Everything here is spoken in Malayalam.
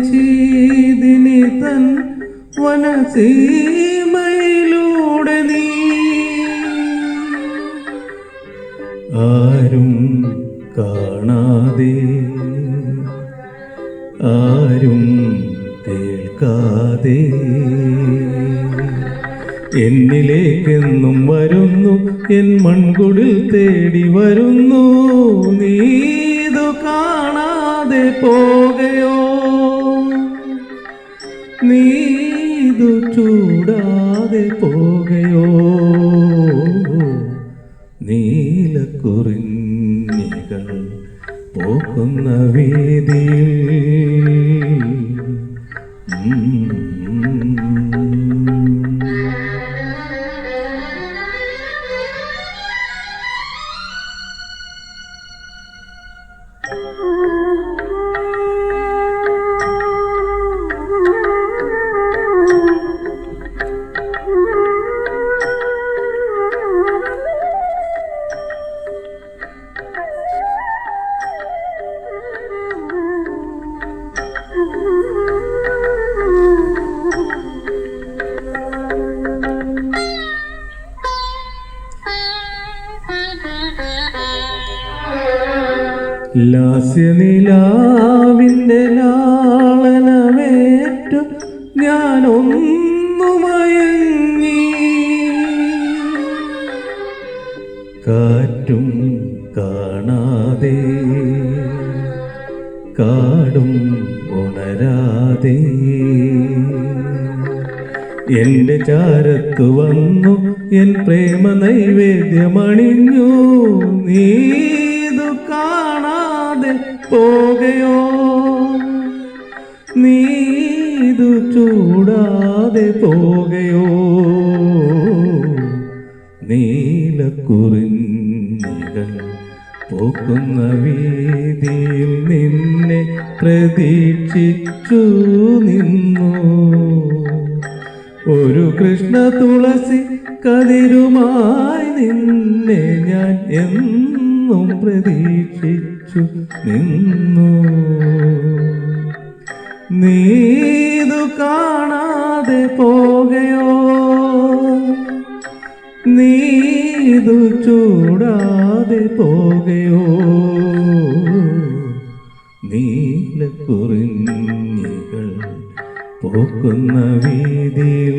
ആഷാഢമാസനിശീദിനി തൻ വനസീമയിലൂടെ നീ ആരും കാണാതെ ആരും കേൾക്കാതെ എന്നിലേക്കെന്നും വരുന്നു, എൻ മൺകുടിൽ തേടി വരുന്നു. നീതു കാണാതെ പോകയോ, നീതു ചൂടാതെ പോകയോ. നീലക്കുറിഞ്ഞികൾ പോക്കുന്ന വീതിയിൽ ലാസ്യനിലാവിൻ്റെ ലാളനമേറ്റു ഞാനൊന്നു മയങ്ങി. കാറ്റും കാണാതെ കാടും ഉണരാതെ എൻ്റെ ചാരത്തു വന്നു, എൻ പ്രേമ നൈവേദ്യമണിഞ്ഞു. നീതു കാണാതെ പോകയോ, നീതു ചൂടാതെ പോകയോ. നീലക്കുറിഞ്ഞികൾ പോക്കുന്ന വീതിയിൽ നിന്നെ പ്രതീക്ഷിച്ചു നിന്നു. ഒരു കൃഷ്ണ തുളസി കതിരുമായി നിന്നെ ഞാൻ എന്നും പ്രതീക്ഷിച്ചു നിന്നു. നീതു കാണാതെ പോകയോ, നീതു ചൂടാതെ പോകയോ. നീലക്കുറിഞ്ഞികൾ പോക്കുന്ന വീതിയിൽ